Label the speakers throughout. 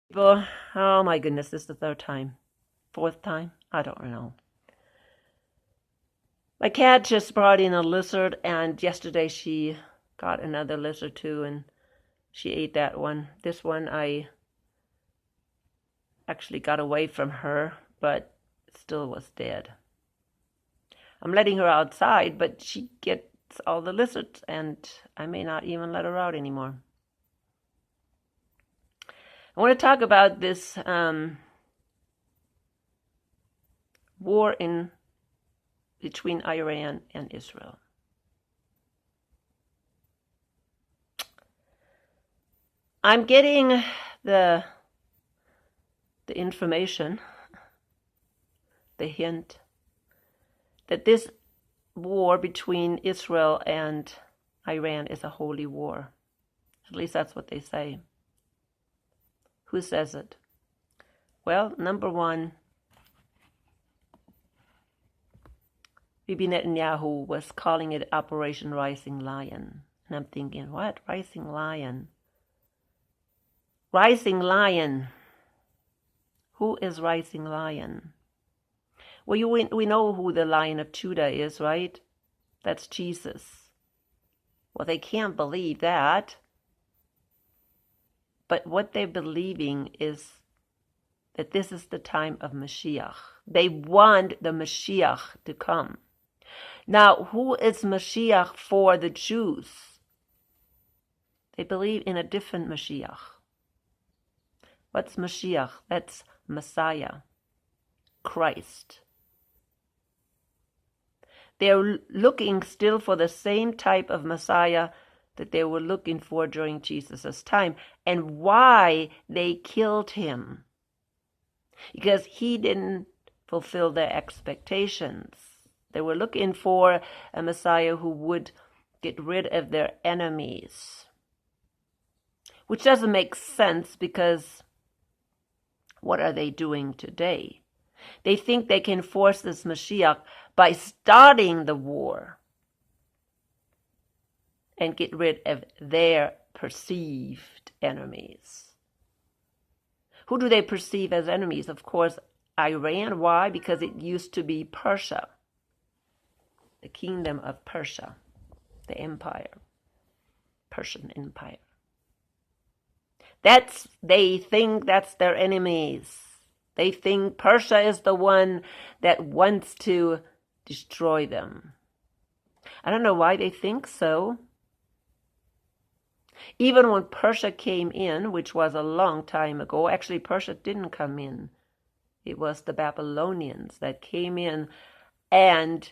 Speaker 1: People, oh my goodness, this is the third time. Fourth time? I don't know. My cat just brought in a lizard, and yesterday she got another lizard too, and she ate that one. This one I actually got away from her, but it still was dead. I'm letting her outside, but she gets all the lizards, and I may not even let her out anymore. I want to talk about this war between Iran and Israel. I'm getting the information, the hint, that this war between Israel and Iran is a holy war. At least that's what they say. Who says it? Well, number one, Bibi Netanyahu was calling it Operation Rising Lion. And I'm thinking, what? Rising Lion? Rising Lion. Who is Rising Lion? Well, we know who the Lion of Judah is, right? That's Jesus. Well, they can't believe that. But what they're believing is that this is the time of Moshiach. They want the Moshiach to come. Now, who is Moshiach for the Jews? They believe in a different Moshiach. What's Moshiach? That's Messiah, Christ. They're looking still for the same type of Messiah that they were looking for during Jesus' time, and why they killed him. Because he didn't fulfill their expectations. They were looking for a Messiah who would get rid of their enemies. Which doesn't make sense, because what are they doing today? They think they can force this Mashiach by starting the war and get rid of their perceived enemies. Who do they perceive as enemies? Of course, Iran. Why? Because it used to be Persia, the kingdom of Persia, the empire, Persian Empire. They think that's their enemies. They think Persia is the one that wants to destroy them. I don't know why they think so. Even when Persia came in, which was a long time ago, actually Persia didn't come in. It was the Babylonians that came in and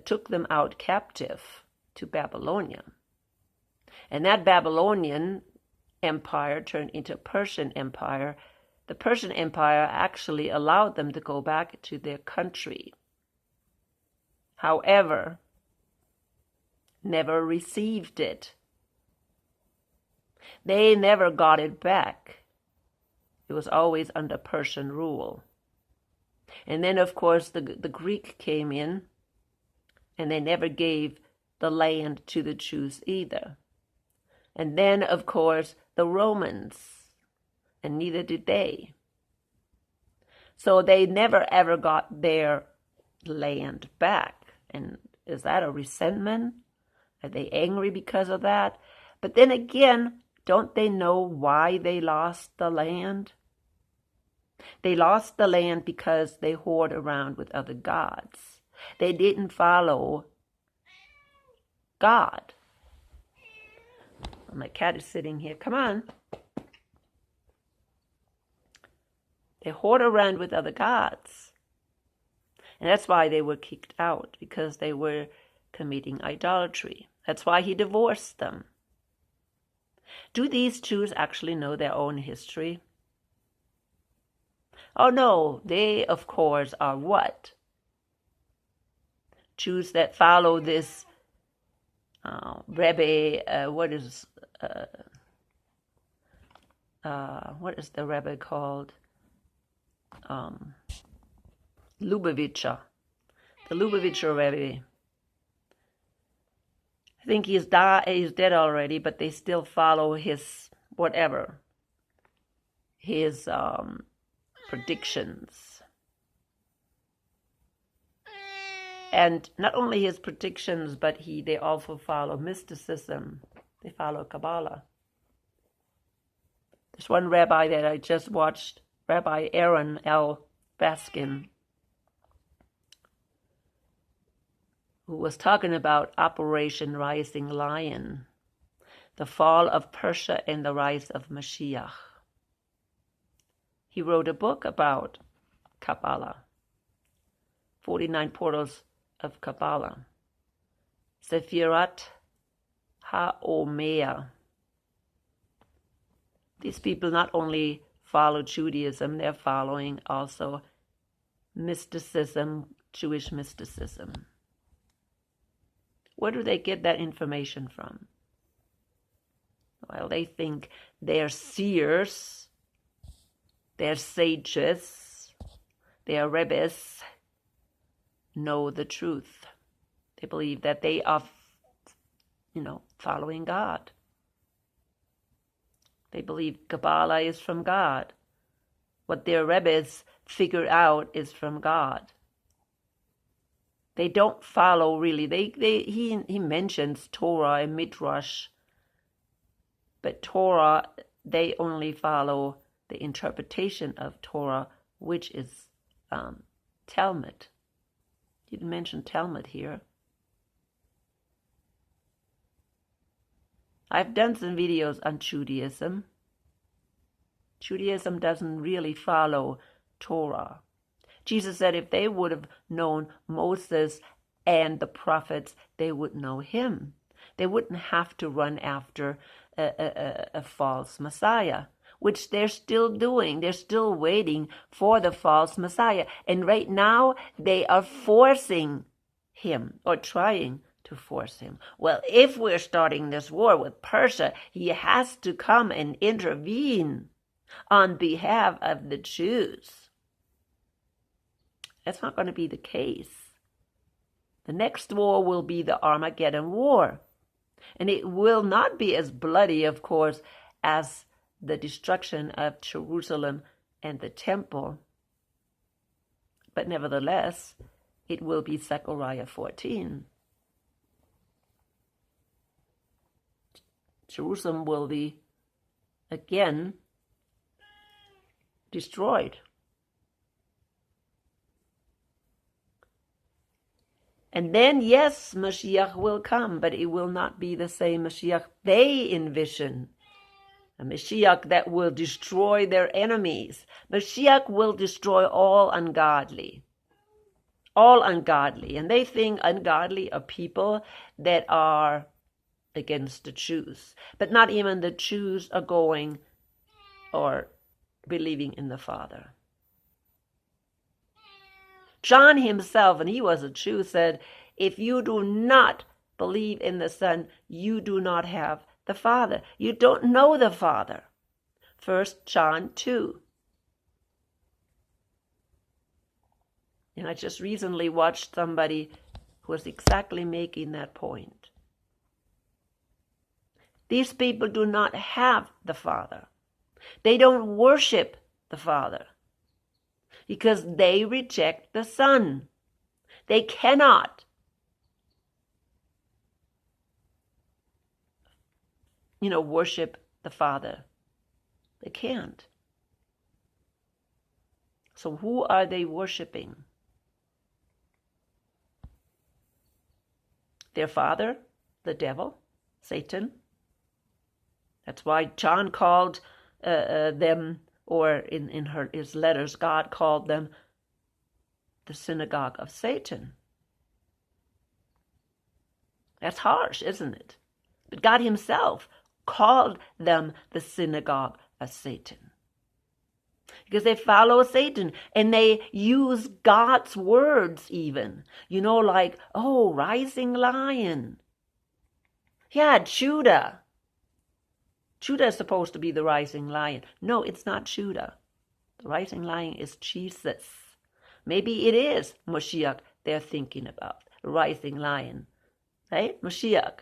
Speaker 1: took them out captive to Babylonia. And that Babylonian empire turned into Persian Empire. The Persian Empire actually allowed them to go back to their country. However, never received it. They never got it back. It was always under Persian rule. And then, of course, the Greek came in, and they never gave the land to the Jews either. And then, of course, the Romans, and neither did they. So they never ever got their land back. And is that a resentment? Are they angry because of that? But then again, don't they know why they lost the land? They lost the land because they whored around with other gods. They didn't follow God. My cat is sitting here. Come on. They whored around with other gods. And that's why they were kicked out, because they were committing idolatry. That's why he divorced them. Do these Jews actually know their own history? Oh no, they of course are what? Jews that follow this Rebbe, what is the Rebbe called? Lubavitcher. The Lubavitcher Rebbe. I think he's dead already, but they still follow his whatever. his predictions. And not only his predictions, but they also follow mysticism. They follow Kabbalah. There's one rabbi that I just watched, Rabbi Aaron L. Baskin, who was talking about Operation Rising Lion, the fall of Persia and the rise of Moshiach. He wrote a book about Kabbalah, 49 Portals of Kabbalah, Sefirat HaOmer. These people not only follow Judaism, they're following also mysticism, Jewish mysticism. Where do they get that information from? Well, they think they're seers, they're sages, they're rebbes, know the truth. They believe that they are, following God. They believe Kabbalah is from God. What their rebbes figure out is from God. They don't follow really. He mentions Torah and Midrash, but Torah, they only follow the interpretation of Torah, which is Talmud. You didn't mention Talmud here. I've done some videos on Judaism. Judaism doesn't really follow Torah. Jesus said if they would have known Moses and the prophets, they would know him. They wouldn't have to run after a false Messiah, which they're still doing. They're still waiting for the false Messiah. And right now, they are forcing him, or trying to force him. Well, if we're starting this war with Persia, he has to come and intervene on behalf of the Jews. That's not going to be the case. The next war will be the Armageddon War. And it will not be as bloody, of course, as the destruction of Jerusalem and the temple. But nevertheless, it will be Zechariah 14. Jerusalem will be again destroyed. And then, yes, Moshiach will come, but it will not be the same Moshiach they envision. A Moshiach that will destroy their enemies. Moshiach will destroy all ungodly. All ungodly. And they think ungodly are people that are against the Jews. But not even the Jews are going or believing in the Father. John himself, and he was a Jew, said, if you do not believe in the Son, you do not have the Father. You don't know the Father. 1 John 2. And I just recently watched somebody who was exactly making that point. These people do not have the Father. They don't worship the Father because they reject the Son. They cannot, worship the Father. They can't. So who are they worshiping? Their father, the devil, Satan. That's why John called them, or in his letters, God called them the synagogue of Satan. That's harsh, isn't it? But God himself called them the synagogue of Satan. Because they follow Satan and they use God's words even. Like, rising lion. Yeah, Judah. Judah is supposed to be the rising lion. No, it's not Judah. The rising lion is Jesus. Maybe it is Moshiach they're thinking about, the rising lion. Right? Moshiach.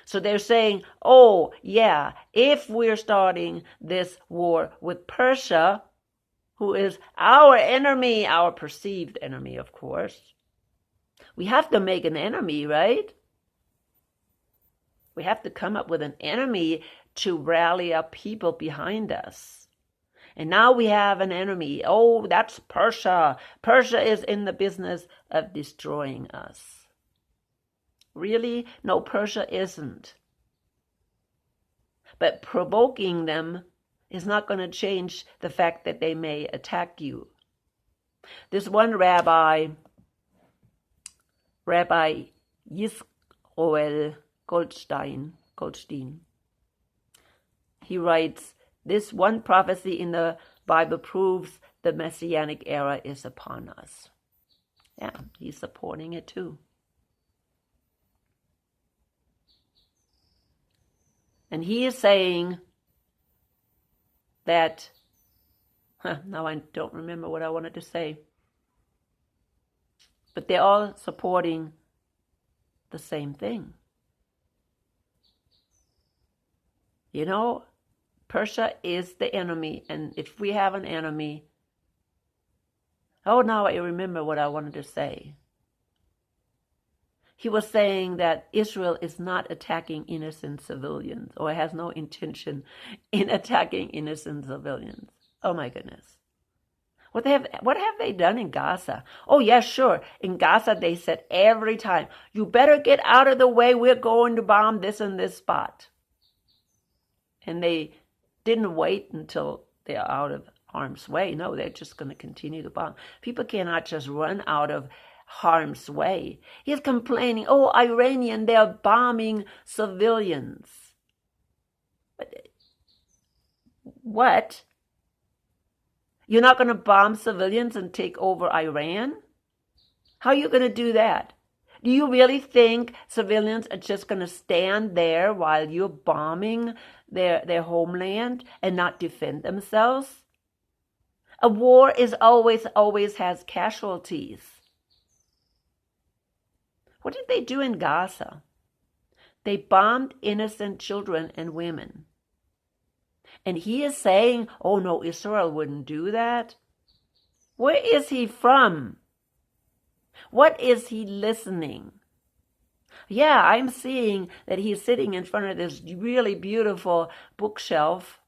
Speaker 1: So they're saying, oh, yeah, if we're starting this war with Persia, who is our enemy, our perceived enemy, of course, we have to make an enemy, right? We have to come up with an enemy to rally up people behind us. And now we have an enemy. Oh, that's Persia. Persia is in the business of destroying us. Really? No, Persia isn't. But provoking them is not going to change the fact that they may attack you. This one Rabbi Yisroel Goldstein, he writes, this one prophecy in the Bible proves the Messianic era is upon us. Yeah, he's supporting it too. And he is saying that, now I don't remember what I wanted to say, but they're all supporting the same thing. You know, Persia is the enemy, and if we have an enemy, oh, now I remember what I wanted to say. He was saying that Israel is not attacking innocent civilians, or has no intention in attacking innocent civilians. Oh my goodness. What have they done in Gaza? Oh yeah, sure. In Gaza they said every time, you better get out of the way, we're going to bomb this and this spot. And they didn't wait until they're out of harm's way. No, they're just going to continue to bomb. People cannot just run out of harm's way. He's complaining, oh, Iranian, they're bombing civilians. But what? You're not going to bomb civilians and take over Iran? How are you going to do that? Do you really think civilians are just going to stand there while you're bombing their homeland and not defend themselves? A war is always has casualties. What did they do in Gaza? They bombed innocent children and women. And he is saying, oh no, Israel wouldn't do that. Where is he from? What is he listening? Yeah, I'm seeing that he's sitting in front of this really beautiful bookshelf.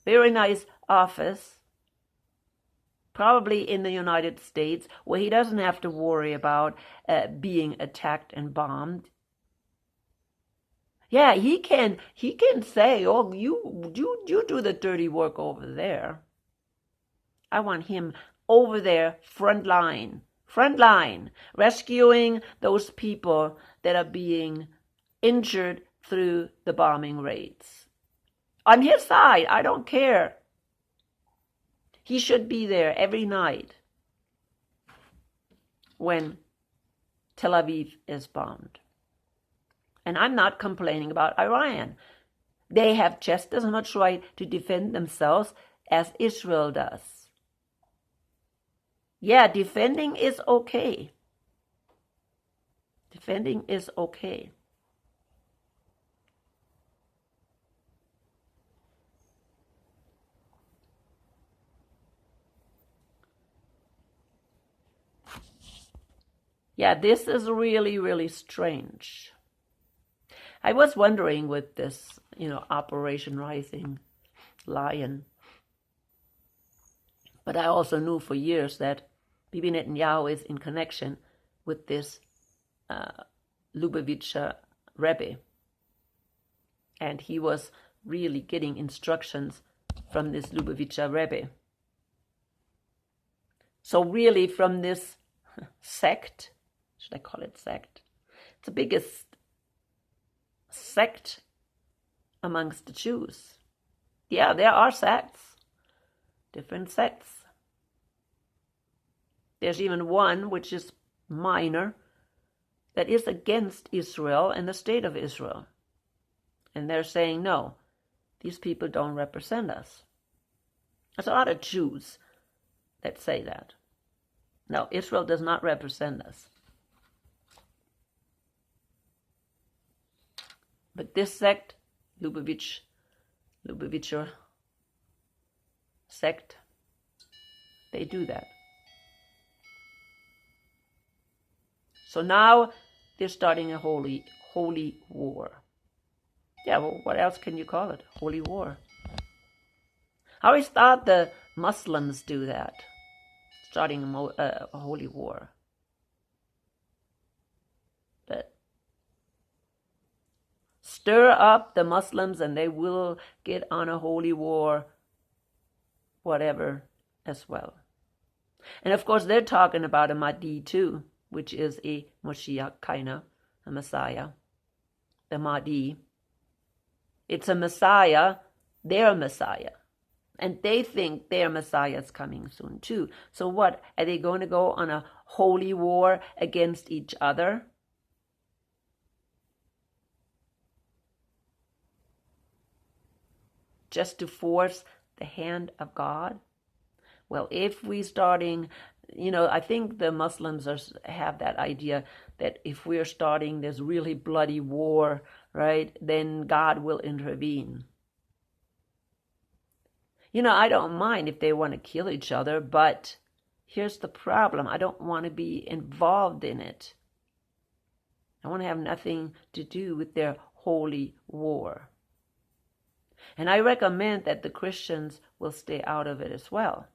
Speaker 1: Very nice office. Probably in the United States, where he doesn't have to worry about being attacked and bombed. Yeah, he can say, oh, you do the dirty work over there. I want him over there, front line, rescuing those people that are being injured through the bombing raids. On his side, I don't care. He should be there every night when Tel Aviv is bombed. And I'm not complaining about Iran. They have just as much right to defend themselves as Israel does. Yeah, defending is okay. Defending is okay. Yeah, this is really, really strange. I was wondering with this, Operation Rising Lion. But I also knew for years that Bibi Netanyahu is in connection with this Lubavitcher Rebbe. And he was really getting instructions from this Lubavitcher Rebbe. So really from this sect, should I call it sect? It's the biggest sect amongst the Jews. Yeah, there are sects, different sects. There's even one which is minor that is against Israel and the state of Israel. And they're saying, no, these people don't represent us. There's a lot of Jews that say that. No, Israel does not represent us. But this sect, Lubavitcher sect, they do that. So now they're starting a holy war. Yeah, well, what else can you call it? Holy war. I always thought the Muslims do that, starting a holy war. But stir up the Muslims and they will get on a holy war, whatever, as well. And of course, they're talking about a Mahdi too, which is a Moshiach, kinda, a Messiah. The Mahdi. It's a Messiah, their Messiah. And they think their Messiah is coming soon too. So what? Are they going to go on a holy war against each other? Just to force the hand of God? Well, if we starting, I think the Muslims have that idea that if we're starting this really bloody war, right, then God will intervene. I don't mind if they want to kill each other, but here's the problem. I don't want to be involved in it. I want to have nothing to do with their holy war. And I recommend that the Christians will stay out of it as well.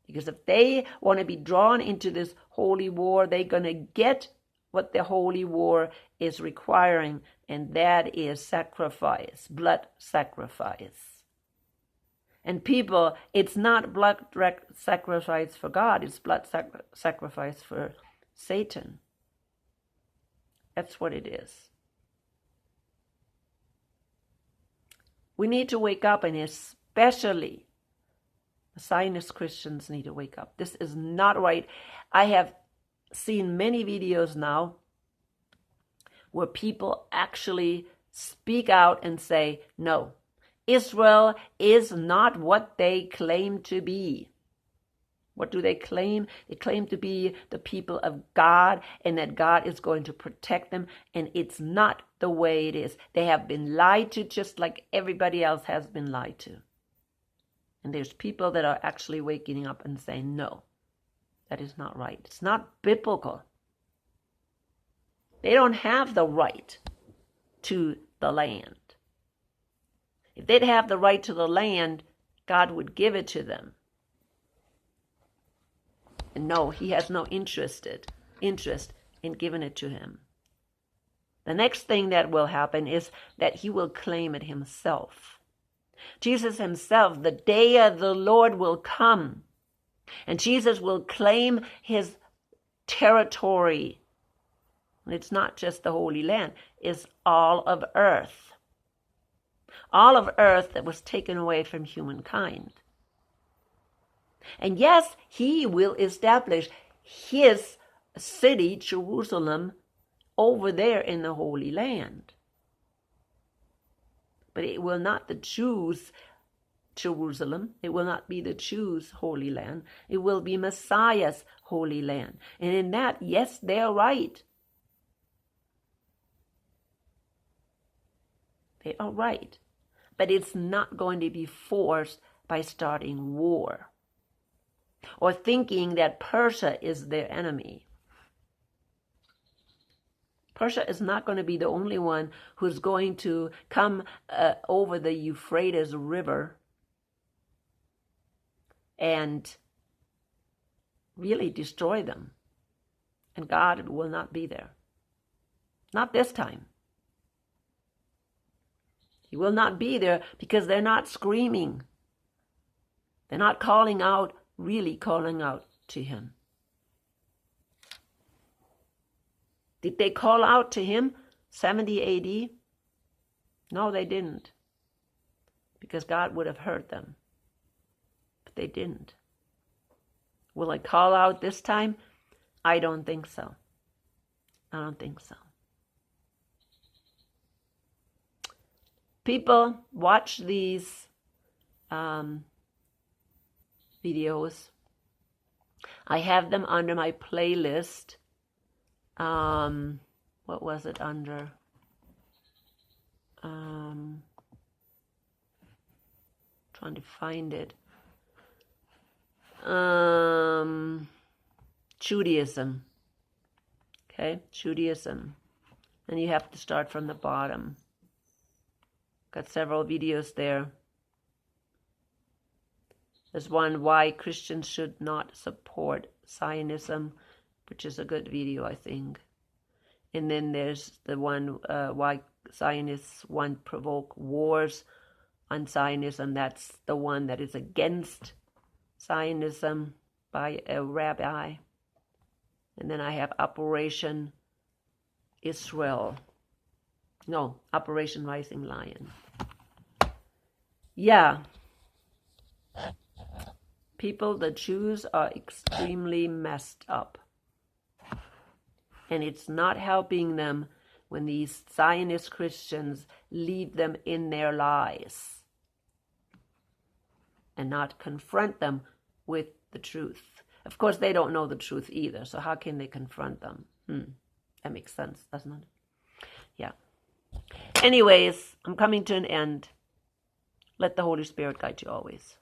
Speaker 1: Because if they want to be drawn into this holy war, they're going to get what the holy war is requiring, and that is sacrifice, blood sacrifice. And people, it's not blood sacrifice for God, it's blood sacrifice for Satan. That's what it is. We need to wake up, and especially Zionist Christians need to wake up. This is not right. I have seen many videos now where people actually speak out and say, no, Israel is not what they claim to be. What do they claim? They claim to be the people of God and that God is going to protect them, and it's not the way it is. They have been lied to just like everybody else has been lied to. And there's people that are actually waking up and saying, no, that is not right. It's not biblical. They don't have the right to the land. If they'd have the right to the land, God would give it to them. And no, he has no interest in giving it to him. The next thing that will happen is that he will claim it himself. Jesus himself, the day of the Lord will come, and Jesus will claim his territory. And it's not just the Holy Land, it's all of earth. All of earth that was taken away from humankind. And yes, he will establish his city, Jerusalem, over there in the Holy Land. But it will not the Jews' Jerusalem. It will not be the Jews' Holy Land. It will be Messiah's Holy Land. And in that, yes, they're right. They are right. But it's not going to be forced by starting war or thinking that Persia is their enemy. Persia is not going to be the only one who's going to come over the Euphrates River and really destroy them. And God will not be there. Not this time. He will not be there because they're not screaming. They're not calling out, really calling out to him. Did they call out to him 70 AD? No, they didn't. Because God would have heard them. But they didn't. Will I call out this time? I don't think so. I don't think so. People, watch these videos. I have them under my playlist. What was it under? Trying to find it. Judaism. Okay, Judaism. And you have to start from the bottom. Got several videos there. There's one, why Christians should not support Zionism, which is a good video, I think. And then there's the one, why Zionists want to provoke wars on Zionism. That's the one that is against Zionism by a rabbi. And then I have Operation Israel. No, Operation Rising Lion. Yeah. People, the Jews are extremely messed up. And it's not helping them when these Zionist Christians leave them in their lies and not confront them with the truth. Of course, they don't know the truth either, so how can they confront them? That makes sense, doesn't it? Yeah. Anyways, I'm coming to an end. Let the Holy Spirit guide you always.